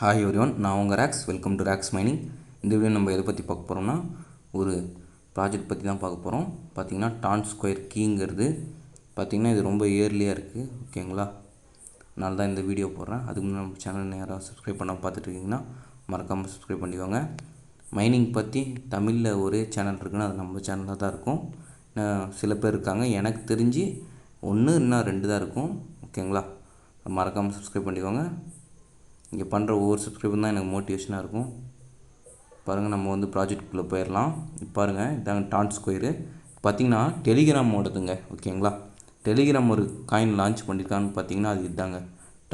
Hi everyone, நான் உங்கள் racks. Welcome to racks mining. இந்த வீடியோ நம்ம எதை பற்றி பார்க்க போகிறோம்னா, ஒரு ப்ராஜெக்ட் பற்றி தான் பார்க்க போகிறோம். பார்த்திங்கன்னா டான் ஸ்கொயர் கீங்கிறது பார்த்திங்கன்னா இது ரொம்ப இயர்லியாக இருக்குது. ஓகேங்களா, அதனால தான் இந்த வீடியோ போடுறேன். அதுக்கு முன்னாடி நம்ம சேனல் யாராவது சப்ஸ்கிரைப் பண்ணால் பார்த்துட்ருக்கீங்கன்னா மறக்காமல் சப்ஸ்கிரைப் பண்ணிக்கோங்க. மைனிங் பற்றி தமிழில் ஒரே சேனல் இருக்குன்னா அது நம்ம சேனலில் தான் இருக்கும். சில பேர் இருக்காங்க, எனக்கு தெரிஞ்சு ஒன்று இன்னும் 2 தான் இருக்கும். ஓகேங்களா, மறக்காமல் சப்ஸ்கிரைப் பண்ணிக்கோங்க. இங்கே பண்ணுற ஒவ்வொரு சப்ஸ்கிரைபர் தான் எனக்கு மோட்டிவேஷனாக இருக்கும். பாருங்கள், நம்ம வந்து ப்ராஜெக்ட்குள்ளே போயிடலாம். பாருங்கள், இதாங்க டான் ஸ்கொயரு. பார்த்திங்கன்னா டெலிகிராமோடதுங்க. ஓகேங்களா, டெலிகிராம் ஒரு காயின் லான்ச் பண்ணியிருக்கான்னு பார்த்தீங்கன்னா அது இதுதாங்க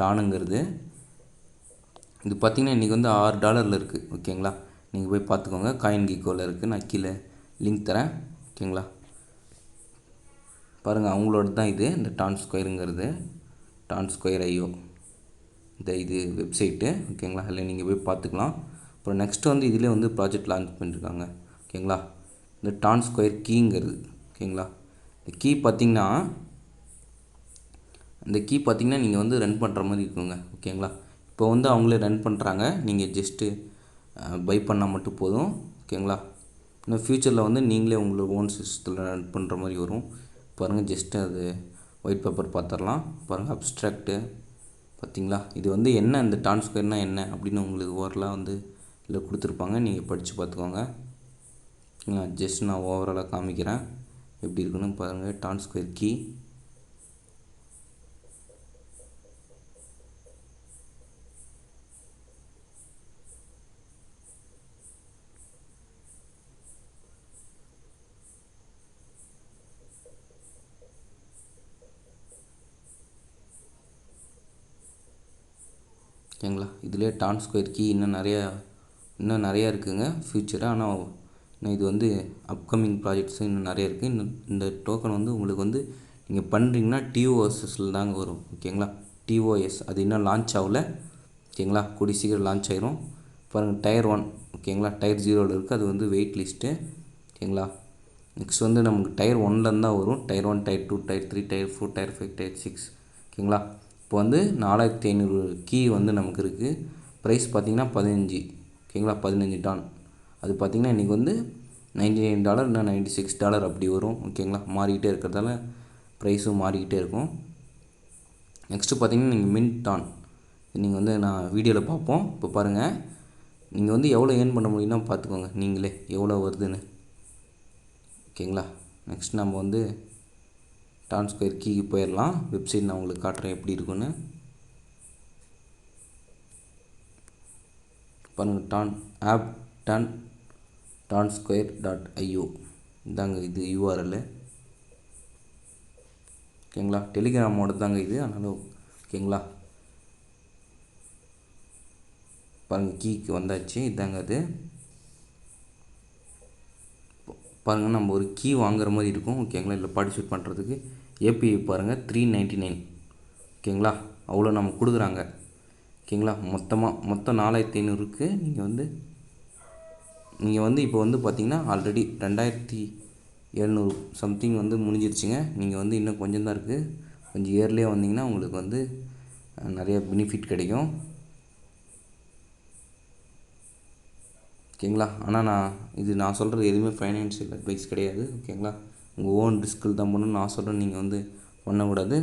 டானுங்கிறது. இது பார்த்திங்கன்னா இன்றைக்கி வந்து $6 இருக்குது. ஓகேங்களா, நீங்கள் போய் பார்த்துக்கோங்க. காயின் கீக்கோவில் இருக்குது, நான் கீழே லிங்க் தரேன். ஓகேங்களா, பாருங்கள், அவங்களோட தான் இது, இந்த டான் ஸ்கொயருங்கிறது. டான் ஸ்கொயர் ஐயோ இது வெப்சைட்டு. ஓகேங்களா, அதில் நீங்கள் போய் பார்த்துக்கலாம். அப்புறம் நெக்ஸ்ட்டு வந்து இதிலே வந்து ப்ராஜெக்ட் லான்ச் பண்ணியிருக்காங்க. ஓகேங்களா, இந்த டான் ஸ்கொயர் கீங்கிறது. ஓகேங்களா, இந்த கீ பார்த்திங்கன்னா நீங்கள் வந்து ரன் பண்ணுற மாதிரி இருக்குங்க. ஓகேங்களா, இப்போ வந்து அவங்களே ரன் பண்ணுறாங்க, நீங்கள் ஜஸ்ட்டு பை பண்ணால் மட்டும் போதும். ஓகேங்களா, இன்னும் ஃப்யூச்சரில் வந்து நீங்களே உங்களோட ஓன் சிஸ்டத்தில் ரன் பண்ணுற மாதிரி வரும். பாருங்கள், ஜஸ்ட்டு அது ஒயிட் பேப்பர் பார்த்துடலாம். பாருங்கள், அப்ஸ்ட்ராக்ட்டு பார்த்திங்களா, இது வந்து என்ன, இந்த டான் ஸ்கொயர்னால் என்ன அப்படின்னு உங்களுக்கு ஓவரலாக வந்து இதில் கொடுத்துருப்பாங்க. நீங்கள் படித்து பார்த்துக்கோங்க. ஜஸ்ட் நான் ஓவராலாக காமிக்கிறேன் எப்படி இருக்குன்னு பாருங்கள். டான் ஸ்கொயர் கீ, ஓகேங்களா. இதிலே டான் ஸ்கொயர் கீ இன்னும் நிறையா இருக்குதுங்க ஃப்யூச்சராக. ஆனால் இன்னும் இது வந்து அப்கமிங் ப்ராஜெக்ட்ஸும் இன்னும் நிறைய இருக்குது. இந்த டோக்கன் வந்து உங்களுக்கு வந்து நீங்கள் பண்ணுறீங்கன்னா டிஓஎஸ்எஸில் தாங்க வரும். ஓகேங்களா, டிஓஎஸ் அது இன்னும் லான்ச் ஆகல. ஓகேங்களா, கூடி சீக்கிரம் லான்ச் ஆயிரும். பாருங்கள், டயர் 1. ஓகேங்களா, டயர் 0ல் இருக்குது, அது வந்து வெயிட் லிஸ்ட்டு. ஓகேங்களா, நெக்ஸ்ட் வந்து நமக்கு டயர் 1லேருந்து தான் வரும். Tier 1, tier 2, tier 3, tier 4, tier 5, tier 6. ஓகேங்களா, இப்போ வந்து 4500 கீ வந்து நமக்கு இருக்குது. ப்ரைஸ் பார்த்திங்கன்னா 15. ஓகேங்களா, 15 டான். அது பார்த்திங்கன்னா இன்றைக்கி வந்து $99 இல்லை $96 அப்படி வரும். ஓகேங்களா, மாறிக்கிட்டே இருக்கிறதால ப்ரைஸும் மாறிக்கிட்டே இருக்கும். நெக்ஸ்ட்டு பார்த்திங்கன்னா நீங்கள் மின்ட் டான், நீங்கள் வந்து நான் வீடியோவில் பார்ப்போம். இப்போ பாருங்கள், நீங்கள் வந்து எவ்வளோ ஏர்ன் பண்ண முடியும்னா பார்த்துக்கோங்க நீங்களே எவ்வளோ வருதுன்னு. ஓகேங்களா, நெக்ஸ்ட் நம்ம வந்து டான் ஸ்கொயர் கீக்கு போயிடலாம். வெப்சைட் நான் உங்களுக்கு காட்டுறேன் எப்படி இருக்குன்னு. பாருங்கள், டான்ஸ்கொயர்.io இதாங்க இது யூஆர்எல். ஓகேங்களா, டெலிகிராமோட தாங்க இது, அதனால் ஓகேங்களா. பாருங்கள், கீக்கு வந்தாச்சு, இதாங்க அது. பாருங்கள், நம்ம ஒரு கீ வாங்குற மாதிரி இருக்கும். ஓகேங்களா, இல்லை பார்ட்டிசிபேட் பண்ணுறதுக்கு ஏபிஐ பாருங்கள், $399. ஓகேங்களா, அவ்வளோ நம்ம கொடுக்குறாங்க. ஓகேங்களா, மொத்தம் 4500 நீங்கள் வந்து இப்போ வந்து பார்த்திங்கன்னா ஆல்ரெடி 2700 சம்திங் வந்து முடிஞ்சிருச்சுங்க. நீங்கள் வந்து இன்னும் கொஞ்சம் தான் இருக்குது. கொஞ்சம் இயர்லியாக வந்தீங்கன்னா உங்களுக்கு வந்து நிறைய பெனிஃபிட் கிடைக்கும். ஓகேங்களா, ஆனால் நான் சொல்கிறது எதுவுமே ஃபைனான்ஷியல் அட்வைஸ் கிடையாது. ஓகேங்களா, உங்கள் ஓன் ரிஸ்கில் தான் பண்ணணும்னு நான் சொல்கிறேன். நீங்கள் வந்து பண்ணக்கூடாது.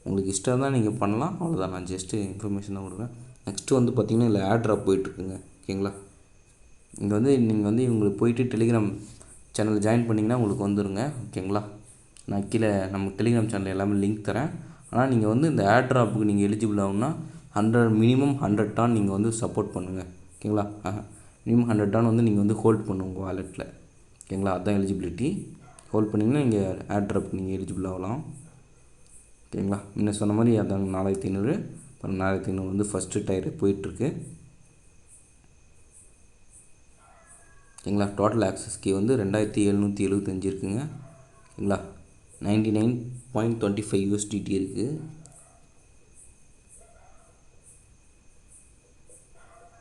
உங்களுக்கு இஷ்டம் தான் நீங்கள் பண்ணலாம், அவ்வளோதான். நான் ஜஸ்ட்டு இன்ஃபர்மேஷன் தான் கொடுக்குறேன். நெக்ஸ்ட்டு வந்து பார்த்திங்கன்னா இல்லை ஆட்ராப் போயிட்டுருக்குங்க. ஓகேங்களா, இங்கே வந்து நீங்கள் வந்து இவங்களுக்கு போயிட்டு டெலிகிராம் சேனலில் ஜாயின் பண்ணிங்கன்னா உங்களுக்கு வந்துடுங்க. ஓகேங்களா, நான் கீழே நம்ம டெலிகிராம் சேனல் எல்லாமே லிங்க் தரேன். ஆனால் நீங்கள் வந்து இந்த ஆட்ராப்புக்கு நீங்கள் எலிஜிபிள் ஆகுன்னா மினிமம் 100 டான் நீங்கள் வந்து சப்போர்ட் பண்ணுங்கள். ஓகேங்களா, மினிமம் 100 டான் வந்து நீங்கள் வந்து ஹோல்ட் பண்ணுங்க உங்கள் வாலெட்டில். ஓகேங்களா, அதுதான் எலிஜிபிலிட்டி. ஹோல்ட் பண்ணிங்கன்னா நீங்கள் ஆட்ராப் நீங்கள் எலிஜிபிள் ஆகலாம். ஓகேங்களா, முன்ன சொன்ன மாதிரி அதாங்க 4500. இப்போ 4500 வந்து ஃபஸ்ட்டு டயர் போயிட்டுருக்கு. ஓகேங்களா, டோட்டல் ஆக்சஸ் கீ வந்து 2775 இருக்குங்க. ஓகேங்களா, 99.25 USDT இருக்குது.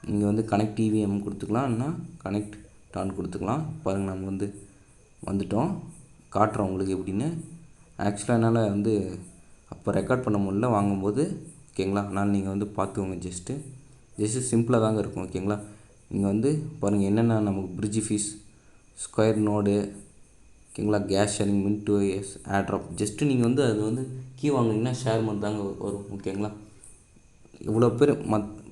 நீங்கள் வந்து கனெக்ட் EVM கொடுத்துக்கலாம், இல்லைனா கனெக்ட் டான் கொடுத்துக்கலாம். பாருங்கள், நம்ம வந்து வந்துட்டோம், காட்டுறோம் உங்களுக்கு எப்படின்னு. ஆக்சுவலாக என்னால் வந்து அப்போ ரெக்கார்ட் பண்ண முடியல வாங்கும்போது. ஓகேங்களா, அதனால் நீங்கள் வந்து பார்த்துக்கோங்க ஜஸ்ட்டு. ஜஸ்ட்டு சிம்பிளாக தாங்க இருக்கும். ஓகேங்களா? நீங்கள் வந்து பாருங்கள் என்னென்ன நமக்கு பிரிட்ஜ் ஃபீஸ், ஸ்கொயர் நோடு, ஓகேங்களா, case sharing, Mint OS, AirDrop. Just நீங்கள் வந்து அது வந்து கீ வாங்குனீங்கன்னா ஷேர் மட்டும் தாங்க வரும். ஓகேங்களா? இவ்வளோ பேர்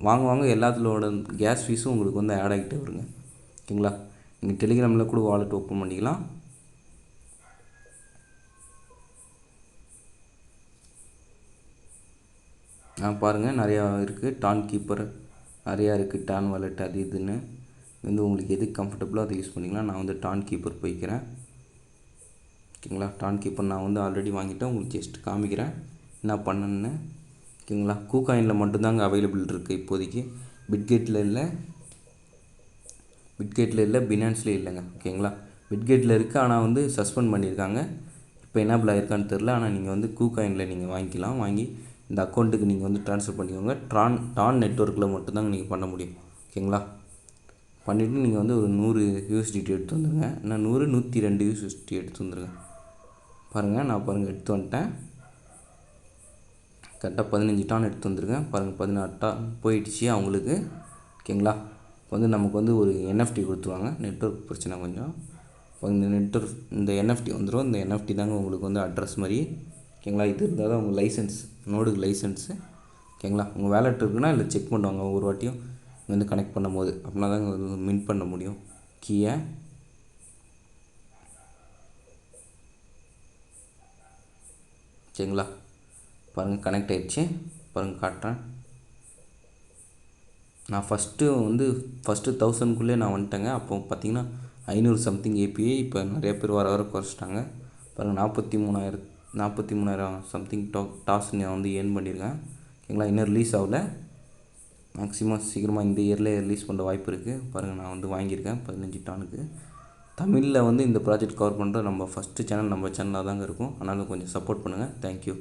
வாங்குவாங்க, எல்லாத்துலோட கேஸ் ஃபீஸும் உங்களுக்கு வந்து ஆட் ஆகிட்டே வருங்க. ஓகேங்களா? நீங்கள் டெலிகிராமில் கூட வாலெட் ஓப்பன் பண்ணிக்கலாம். பாருங்கள் நிறையா இருக்குது. டான் கீப்பர் நிறையா இருக்குது. டான் வாலெட் அது இதுன்னு வந்து உங்களுக்கு எது கம்ஃபர்டபுளோ அதை யூஸ் பண்ணிக்கலாம். நான் வந்து டான் கீப்பர் போய்க்கிறேன். ஓகேங்களா? டான் கீப்பர் நான் வந்து ஆல்ரெடி வாங்கிட்டேன். உங்களுக்கு ஜஸ்ட் காமிக்கிறேன் என்ன பண்ணணுன்னு. ஓகேங்களா? கூகாயினில் மட்டும்தாங்க அவைலபிள் இருக்குது இப்போதைக்கு. பிட்கெட்டில் இல்லை, பினான்ஸ்லேயும் இல்லைங்க. ஓகேங்களா? பிட்கெட்டில் இருக்குது, ஆனால் வந்து சஸ்பெண்ட் பண்ணியிருக்காங்க. இப்போ எனேபிள் ஆகிருக்கான்னு தெரில. ஆனால் நீங்கள் வந்து கூகாயினில் நீங்கள் வாங்கிக்கலாம். வாங்கி இந்த அக்கௌண்ட்டுக்கு நீங்கள் வந்து ட்ரான்ஸ்ஃபர் பண்ணிக்கோங்க. டான் நெட்வொர்க்கில் மட்டும்தாங்க நீங்கள் பண்ண முடியும். ஓகேங்களா? பண்ணிவிட்டு நீங்கள் வந்து ஒரு 100 USDT எடுத்து வந்துடுங்க. நான் 102 USDT எடுத்து வந்துடுங்க. பாருங்கள் நான் எடுத்து வந்துட்டேன். கரெக்டாக 15 டான் எடுத்து வந்துருங்க. பாருங்கள் 16 டான் போயிடுச்சு அவங்களுக்கு. ஓகேங்களா? இப்போ வந்து நமக்கு வந்து ஒரு NFT கொடுத்துருவாங்க. நெட்வொர்க் பிரச்சனை கொஞ்சம். இப்போ இந்த NFT வந்துடும். இந்த NFT தாங்க உங்களுக்கு வந்து அட்ரஸ் மாதிரி. ஓகேங்களா? இது இருந்தால் தான் உங்கள் லைசன்ஸ், நோடுக்கு லைசன்ஸு. ஓகேங்களா? உங்கள் வேலெட் இருக்குன்னா இல்லை செக் பண்ணுவாங்க ஒவ்வொரு வாட்டியும் வந்து கனெக்ட் பண்ணும்போது. அப்படின்னா தாங்க வந்து மின்ட் பண்ண முடியும் கீயை. ஓகேங்களா? பாருங்கள் கனெக்ட் ஆகிடுச்சு. பாருங்கள் காட்டுறேன். நான் ஃபஸ்ட்டு 1000க்குள்ளே நான் வந்துட்டேங்க. அப்போ பார்த்தீங்கன்னா 500 சம்திங் API. இப்போ நிறைய பேர் வர குறைச்சிட்டாங்க. பாருங்கள் 43,000 சம்திங் டாஸ் நான் வந்து ஏர்ன் பண்ணியிருக்கேன். ஓகேங்களா? இன்னும் ரிலீஸ் ஆகல. மேக்ஸிமம் சீக்கிரமாக இந்த இயர்லேயே ரிலீஸ் பண்ண வாய்ப்பு இருக்குது. பாருங்கள் நான் வந்து வாங்கியிருக்கேன் 15 டானுக்கு. தமிழில் வந்து இந்த ப்ராஜெக்ட் கவர் பண்ணுற நம்ம ஃபஸ்ட்டு சேனல் நம்ம சேனலாக தாங்க இருக்கும். அதனால் கொஞ்சம் சப்போர்ட் பண்ணுங்கள். தேங்க்யூ.